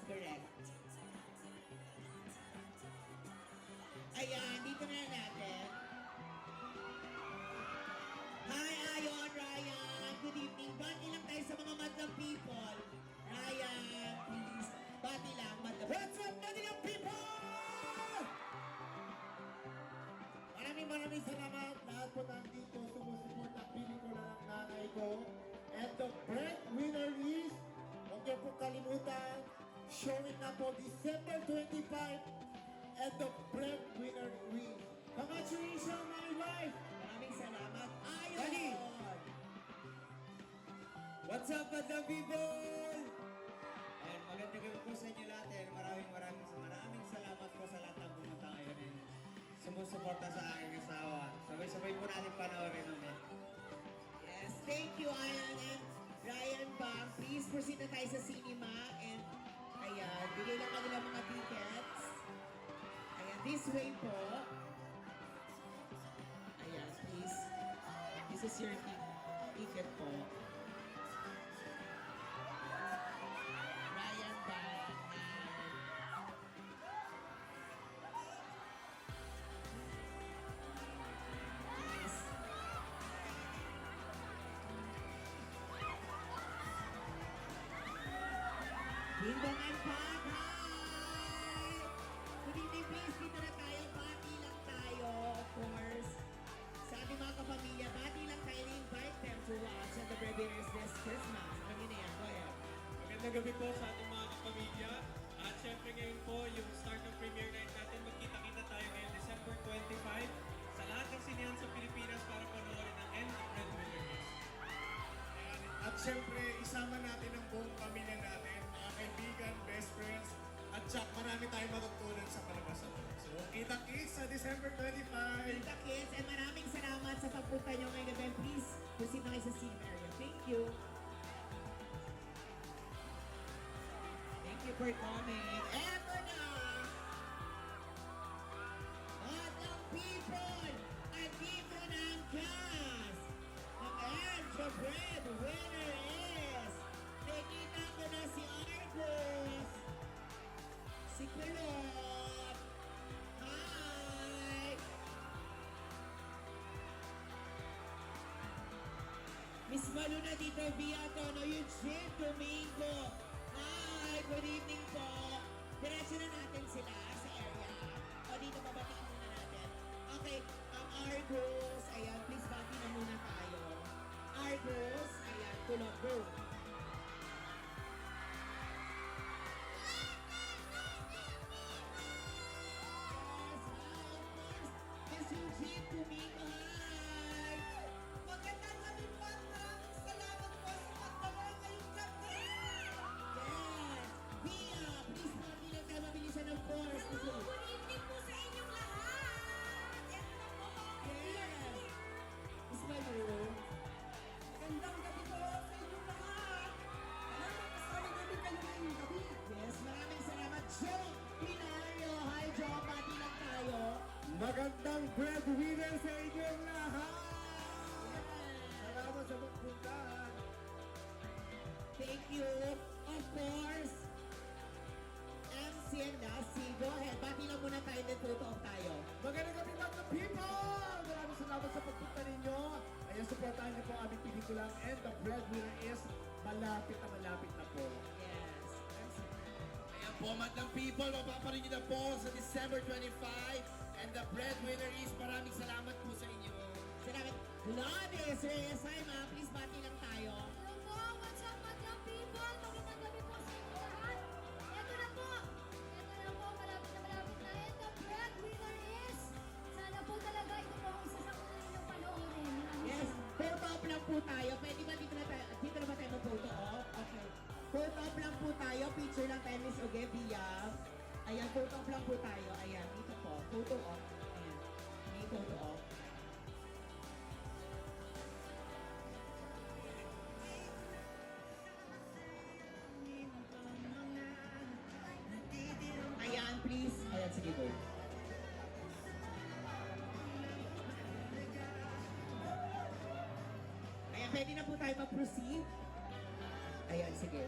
correct. Ayan, dito na natin. Hi, Ayon, Ryan. Good evening. Bati lang tayo sa mga madlang people. Ryan, please. Bati lang, madlang. What's up, madlang people? Maraming salamat. Lahat po nandito sumusuporta pelikula ng nanay ko. And the breadwinner is, huwag niyo po kalimutan, showing na po December 25. And the breadwinner is. Congratulations, my wife! Maraming salamat. Ayon! Dali! What's up, madlang people? And magandang gabi po sa inyo lahat. And maraming salamat po sa lahat ng pumunta ngayon. And sumusuporta sa aking asawa. Sabay-sabay po natin panoorin ulit. Yes, thank you, Ayan and Ryan Bang. Please proceed na tayo sa cinema and ayan, bigay lang kanila mga tickets. Ayan, this way po. Ayan, please. This is your ticket po. Ryan Bang Dingdong and Pat, hi! Good evening, please. Dito na tayo. Bati lang tayo, of course. Sa ating mga kapamilya, bati lang tayo. Invite them to watch at the Breadwinners this Christmas. Ano na yan? Go ahead. Magandang gabi po sa ating mga kapamilya. At syempre ngayon po, yung start ng premiere night natin, magkita-kita tayo ngayon December 25 sa lahat ng sinehan sa Pilipinas para panoorin ang End of Breadwinners. At syempre, isama natin ang buong pamilya natin, mga kaibigan, best friends, at tsak marami tayong matutunan sa palabas na to. So, kita-kits sa December 25! Kita kids, and maraming salamat sa pagpunta nyo ngayong gabi. Please, proceed na kayo sa scene area. Thank you. Thank you for coming. Eto na! Madlang people! Andito na ang cast! Ang And the Breadwinner is... Nakita ko na si Argos! Si Kulot! Hi! Miss Malu na dito via Tono Eugene Domingo. Hi! Good evening po. Diretso na natin sila sa area. O dito babatiin muna natin. Okay, ang Argos. Ayan, please bati na muna tayo. Argos. Ayan, Kulot. Go. Miss Eugene Domingo, hi! Magandang gabi po at maraming salamat po sa pagdala ngayong gabi! Yes! Bia, please pati lang tayo mabilisan of course. Hello, good evening po sa inyong lahat! Ito na po, Yes! Miss Malu, magandang gabi po sa inyong lahat! Salamat kasama namin kayo ngayong gabi! yes, maraming salamat. Joe Pinario, hi Joe, pati lang tayo. Magandang breadwinner sa inyong lahat! Salamat sa pagpunta! Thank you. Of course, MC and Lassie, go ahead. Bati lang muna tayo, then photo off tayo. Magandang gabi mga people! Maraming salamat sa pagpunta ninyo. Ayan, supportahan niyo po ang aming pelikulang And the Breadwinner is malapit na po. Yes. Ayan po, madlang people, mapaparin niyo na po sa December 25. And the breadwinner is maraming salamat po sa inyo. Salamat. Gladys Reyes, hi ma. Please bati lang tayo. Hello po, what's up madlang people? Magandang gabi po sa inyong lahat! Ito na po! Malapit na. And the breadwinner is... Sana po talaga ito po ang isa sa una ninyong panoorin. Yes. Photo op lang po tayo. Pwede ba dito na tayo? Dito na ba tayo mag-photo op? Okay. Photo op lang po tayo. Picture lang tayo, Miss Ogevia. Ayan, photo op lang po tayo. Ayan, dito po. Photo op. Ayan. May photo op. Ayan, please. Ayan, sige, go. Ayan, pwede na po tayo mag-proceed. Ayan, sige.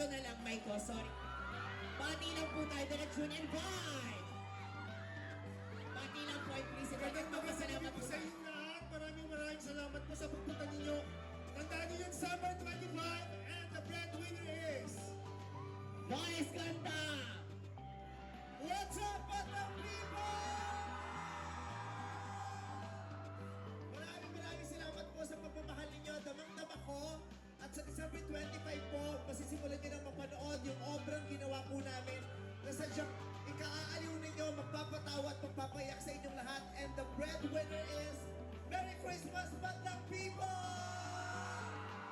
Ito na lang, Michael. Sorry. Bati lang po tayo. Diretsyon and vibe. Bati lang po. Please. Magandang Magpapasalamat po sa inyo lahat. Maraming salamat po sa pagpunta ninyo. Tandaan niyo yung Summer 25 and the breadwinner is... Vice Ganda. What's up, Batang People? Maraming salamat po sa pagmamahal ninyo. Damang-dama ko. At sa December 25 po, masisimulan nyo na mapanood yung obrang ginawa po namin na sadyang ikaaaliw ninyo, magpapatawa at magpapayak sa inyong lahat. And the breadwinner is Merry Christmas, Batang People!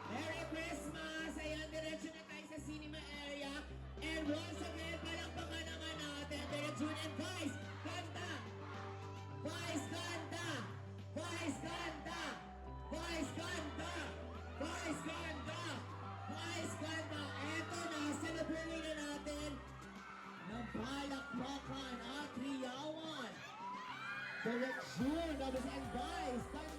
Merry Christmas! Ayan, diretso na tayo sa cinema area. And once again, palakpakan naman natin. Diretsyon and Vice Ganda. Vice Ganda. Vice Ganda. Vice Ganda. Vice Ganda. Vice Ganda. Eto na, celebrate na natin ng palakpakan at riyawan. Diretsyon, Nabas and Vice Ganda.